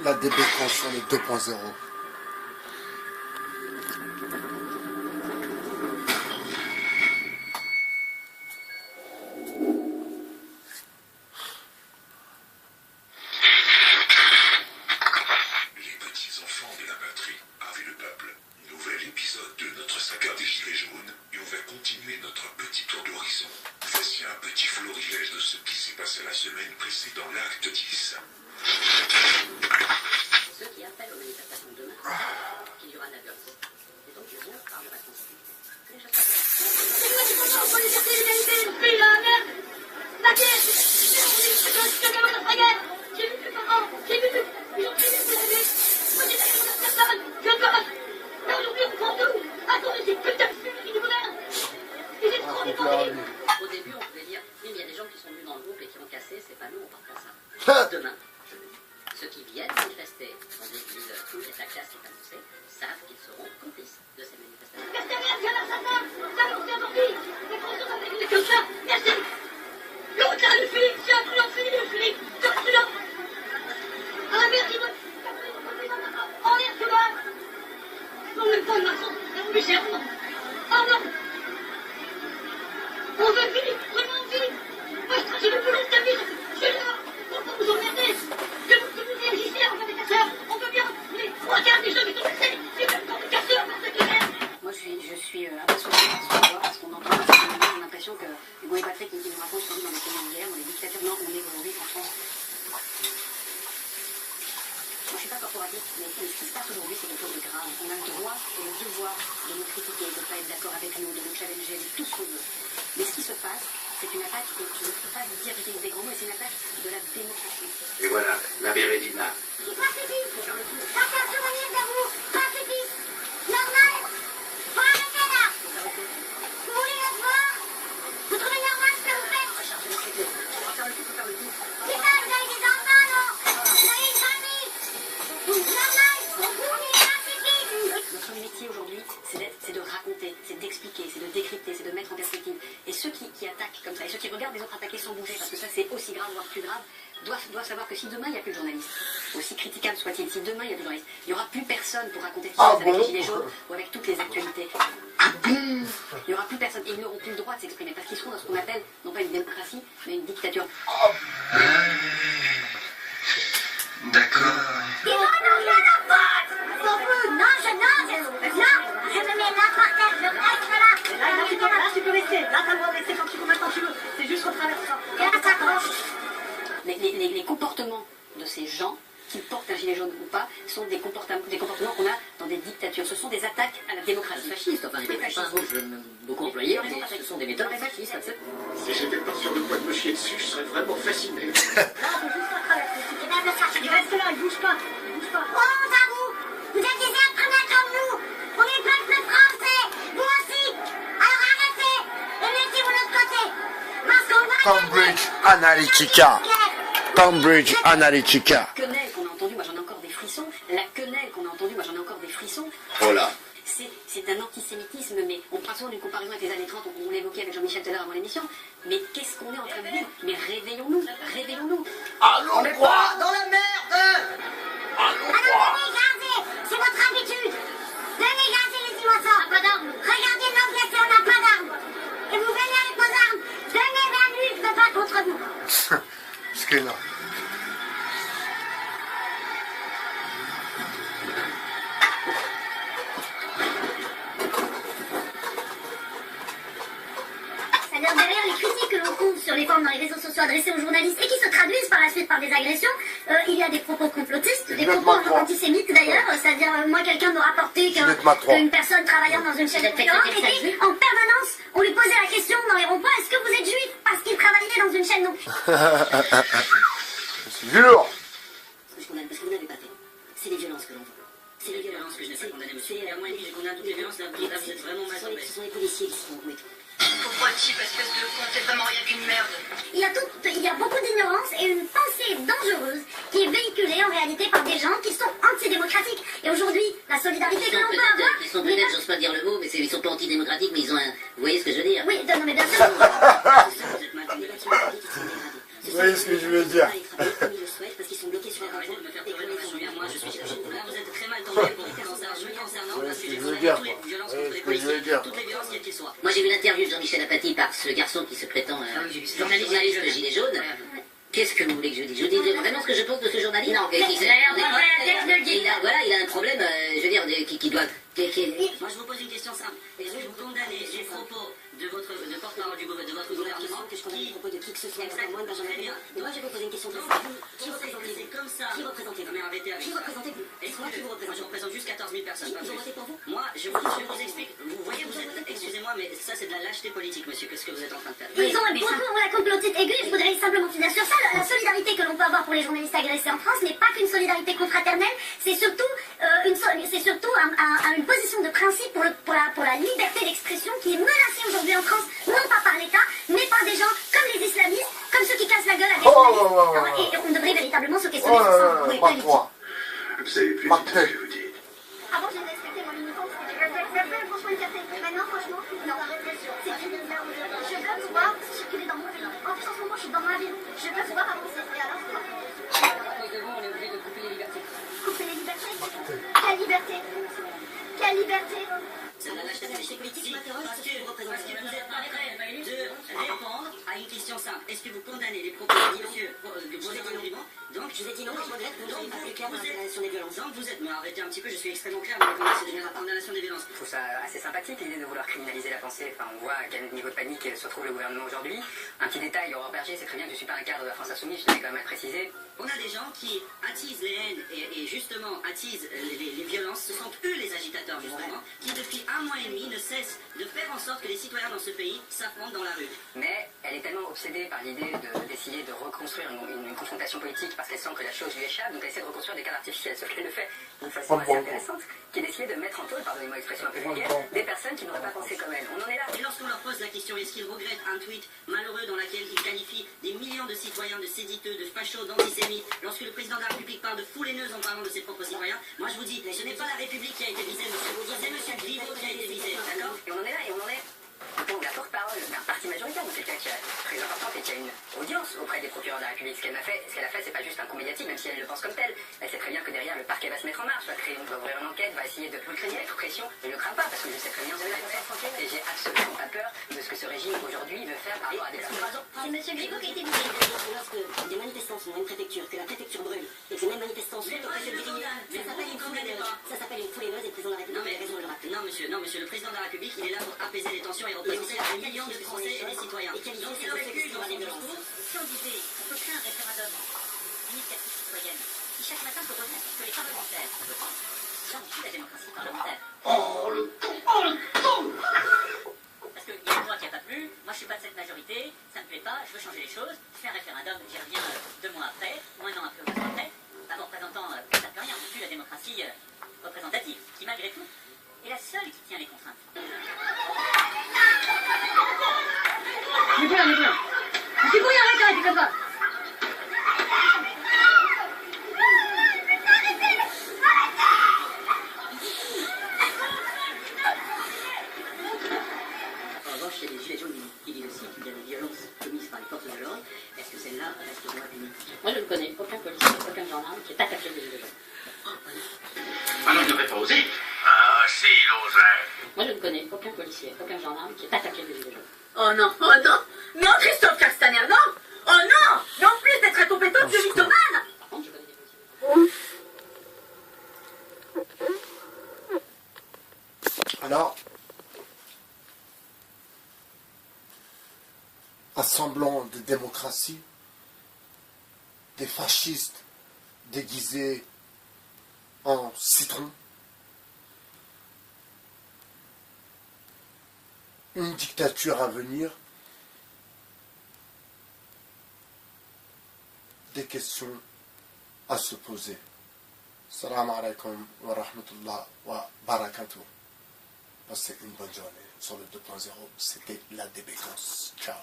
La débéconstruction de 2.0. Au début, on pouvait dire, oui, mais il y a des gens qui sont venus dans le groupe et qui ont cassé, c'est pas nous, on part pas ça. Demain, ceux qui viennent manifester dans des villes où il y a de la classe qui est annoncée, savent qu'ils seront complices de ces manifestations. On veut vivre, vraiment vivre. Moi, je veux plus rester à vivre. Je suis là. On peut vous emmerder. Que vous réagissez, on veut des casseurs. On veut bien. Mais regarde les gens qui sont blessés. C'est même temps de casseurs, parce que moi, je suis impressionnée par ce qu'on voit, parce qu'on entend, on a l'impression que Hugo et Patrick, ils nous racontent qu'on vit dans des pays en guerre, dans des dictatures. Non, on est aujourd'hui en France. Moi, je ne suis pas corporatiste, mais ce qui se passe aujourd'hui, c'est quelque chose de grave. On a le droit et le devoir de nous critiquer, de ne pas être d'accord avec nous, de nous challenger, de tout ce qu'on veut. Mais ce qui se passe, c'est une attaque, et je ne peux pas vous dire, j'utilise des gros mots, mais c'est une attaque de la démocratie. Et voilà, la Bérédina. c'est pacifiste. Ça, c'est un souvenir de vous. Pacifiste. Normal. Faut arrêter là. Vous voulez le voir? Vous trouvez normal ce que vous faites? C'est ça, vous avez des enfants, non? Vous avez une famille. Normal. Vous êtes pacifiste. Notre métier aujourd'hui, c'est de raconter, c'est d'expliquer, c'est de décrypter, c'est de mettre en perspective. Et ceux qui attaquent comme ça, et ceux qui regardent les autres attaquer sans bouger, parce que ça c'est aussi grave, voire plus grave, doivent savoir que si demain il n'y a plus de journalistes, aussi critiquable soit-il, si demain il n'y a plus de journalistes, il n'y aura plus personne pour raconter ce qui se passe avec les gilets jaunes ou avec toutes les actualités. Il n'y aura plus personne, et ils n'auront plus le droit de s'exprimer, parce qu'ils seront dans ce qu'on appelle, non pas une démocratie, mais une dictature. D'accord. Non, je me mets là par terre, je reste là. Là, tu peux rester. Là, t'as le droit de rester quand tu veux, maintenant tu veux. C'est juste qu'on traverse ça. Et là, ça accroche. Les comportements de ces gens, qu'ils portent un gilet jaune ou pas, sont des comportements qu'on a dans des dictatures. Ce sont des attaques à la démocratie. Fascistes, enfin, c'est pas un mot que j'aime beaucoup employer, mais ce sont des méthodes fascistes. Si j'étais pas sûr de quoi te me chier dessus, je serais vraiment fasciné. Là, on peut juste la traverser. Et bien, le chercher. Il reste là, il bouge pas. Il bouge pas. Honte à vous. Vous êtes des êtres comme nous. On est peuple français. Vous aussi. Alors arrêtez. Et mettez-vous de l'autre côté. Parce qu'on va Cambridge Analytica. Cambridge Analytica. La quenelle qu'on a entendue, moi j'en ai encore des frissons. La quenelle qu'on a entendue, moi j'en ai encore des frissons. Oh là. C'est un antisémitisme, mais on prend souvent une comparaison avec les années 30, on l'évoquait avec Jean-Michel tout à l'heure avant l'émission. Mais qu'est-ce qu'on est en train de vivre? Mais réveillons-nous, réveillons-nous. Allons voir. Dans la merde. Allons Alors voir. venez gazer. C'est votre habitude. Venez gazer les innocents. Pas d'armes. Regardez l'anglais, on n'a pas d'armes. Et vous venez avec vos armes. Venez vers lui, je me bats contre vous. Ce qui est là. C'est-à-dire derrière les critiques que l'on trouve sur les forums dans les réseaux sociaux adressés aux journalistes et qui se traduisent par la suite par des agressions, il y a des propos complotistes, des propos antisémites d'ailleurs, c'est-à-dire moi quelqu'un me rapportait qu'une personne travaillant dans une chaîne de concurrente était en permanence, on lui posait la question dans les ronds-points, est-ce que vous êtes juif? Parce qu'il travaillait dans une chaîne non. C'est dur. Parce que vous n'avez pas fait. C'est les violences que l'on voit. C'est les violences que je n'ai pas condamnées, monsieur. Et à moi, je condamne toutes les violences, là, vous êtes vraiment mal. Ce sont les policiers qui sont oui. Pauvre type, espèce de con, c'est vraiment rien qu'une merde. Il y a beaucoup d'ignorance et une pensée dangereuse qui est véhiculée en réalité par des gens qui sont antidémocratiques. Et aujourd'hui, la solidarité que l'on peut avoir... Ils sont peut-être, j'ose pas dire le mot, mais ils sont pas antidémocratiques, mais ils ont un... Vous voyez ce que je veux dire? Oui, non mais bien sûr. Vous voyez ce que je veux dire? Parce qu'ils sont bloqués sur la et que les gens, moi je suis là, vous êtes très mal tombé pour me concernant, parce que j'ai condamné toutes les violences contre les policiers, toutes les violences quelles qu'elles soient. Moi j'ai vu l'interview de Jean-Michel Apathy par ce garçon qui se prétend journaliste gilet jaune. Qu'est-ce que vous voulez que je dise? Je vous dis vraiment ce que je pense de ce journaliste. Non, il a un problème, je veux dire, qui doit... Moi je vous pose une question simple. Est-ce que vous condamnez les propos de porte-parole de votre gouvernement que je condamne les propos de qui que ce soit, moi, Benjamin Biya? Moi je vais vous poser une question très simple. Qui représentez-vous comme ça? Qui représentez-vous? Mais arrêtez avec ça. Qui représentez-vous? Moi je représente juste 14 000 personnes. Ils ont voté pour vous? Moi je vous explique. Vous voyez, vous êtes, excusez-moi, mais ça c'est de la lâcheté politique, monsieur, qu'est-ce que vous êtes en train de faire? Ils ont la complotite aiguë, je voudrais simplement finir sur ça. La solidarité que l'on peut avoir pour les journalistes agressés en France n'est pas qu'une solidarité confraternelle, c'est surtout une position de principe pour la liberté d'expression qui est menacée aujourd'hui en France, non pas par l'État, mais par des gens comme les islamistes, comme ceux qui cassent la gueule à des journalistes. Et on devrait véritablement se questionner sur ça. Pas toi. Vous avez plus de ce que vous dites. Avant, j'ai respecté mon uniforme, c'était franchement une fierté. Maintenant, franchement, non. C'est une bizarre. Je veux pouvoir circuler dans mon pays. En plus, en ce moment, je suis dans ma ville. Je veux pouvoir avancer. Et alors, c'est quoi? À cause de vous, on est obligé de couper les libertés. Couper les libertés? Quelle liberté? Quelle liberté? C'est de la lâcheté politique qui m'interroge parce que vous êtes pas prêt de répondre à une question simple. Est-ce que vous condamnez les propos de monsieur de Boisé Vivant? Donc, je vous ai dit non, je regrette que vous n'ayez pas plus clair dans la condamnation des violences. Donc, vous êtes, mais arrêtez un petit peu, je suis extrêmement clair dans la condamnation des violences. Je trouve ça assez sympathique l'idée de vouloir criminaliser la pensée. Enfin, on voit à quel niveau de panique se trouve le gouvernement aujourd'hui. Un petit détail, Aurore Berger, c'est très bien que je ne suis pas un cadre de la France Insoumise, je tenais quand même à le préciser. On a des gens qui attisent les haines et justement attisent les violences. Ce sont eux les agitateurs, justement, qui depuis un mois et demi ne cessent de faire en sorte que les citoyens dans ce pays s'affrontent dans la rue. Mais elle est tellement obsédée par l'idée d'essayer de reconstruire une confrontation politique parce qu'elle sent que la chose lui échappe, donc elle essaie de reconstruire des cadres artificiels. Sauf qu'elle le fait d'une façon assez intéressante, qui est d'essayer de mettre en taule, pardonnez-moi l'expression un peu vulgaire, des personnes qui n'auraient pas pensé comme elle. On en est là. Et lorsqu'on leur pose la question, est-ce qu'ils regrettent un tweet malheureux dans lequel ils qualifient des millions de citoyens de séditeux, de fachos, d'antisémites, lorsque le président de la République parle de foule haineuse en parlant de ses propres citoyens, moi je vous dis, ce n'est pas la République qui a été visée, monsieur. C'est monsieur Griveaux qui a été visé, d'accord? Et on en est là, et on en est donc la porte-parole d'un parti majoritaire, donc quelqu'un qui est très importante et qui a une audience auprès des procureurs de la République. Ce qu'elle a fait, c'est pas juste un coup médiatique, même si elle le pense comme tel. Elle sait très bien que derrière le parquet va se mettre en marche, va ouvrir une enquête, va essayer de mettre pression. Je ne le crains pas parce que je sais très bien ce que c'est. Et j'ai absolument pas peur de ce que ce régime aujourd'hui veut faire par rapport à des personnes. C'est monsieur Griveaux qui a été visé. Lorsque des manifestants sont dans une préfecture, que la préfecture brûle, et que les mêmes manifestants sont au préfet de Grigny, ça s'appelle une foule haineuse. Ça s'appelle une foule haineuse et le président de la République a raison de le rappeler. Non monsieur, le président de la République, il est là pour apaiser les tensions et représenter des millions de Français et des citoyens. Donc il aurait pu, dans son discours, Si on disait qu'on peut créer un référendum d'initiative citoyenne, si chaque matin faut revenir que les parlementaires votent, j'envie la démocratie parlementaire. Parce qu'il y a une loi qui n'a pas plu, moi je suis pas de cette majorité, ça me plaît pas, je veux changer les choses, je fais un référendum, j'y reviens 2 mois après, ou un an après, ou 2 ans après, en représentant, ça ne peut rien, on ne plus la démocratie représentative, qui malgré tout est la seule qui tient les contraintes. Du coup, arrête, comme ça. En revanche, il y a des gilets jaunes qui disent aussi qu'il y a des violences commises par les forces de l'ordre. Est-ce que celle-là restera punie? Moi, je ne connais aucun policier, aucun gendarme qui est attaqué des gilets jaunes. Ah non, il ne devrait pas oser. Ah, si, il oserait. Moi, je ne connais aucun policier, aucun gendarme qui est attaqué des gilets jaunes. Oh non, non Christophe Castaner, non. Oh non, mais en plus d'être incompétente, je mythomane. Par contre, je connais des policiers. Alors, un semblant de démocratie, des fascistes déguisés en citron, une dictature à venir, des questions à se poser. Salam alaikum wa rahmatullah wa barakatuh. Passez une bonne journée sur le 2.0. C'était la débécance. Ciao.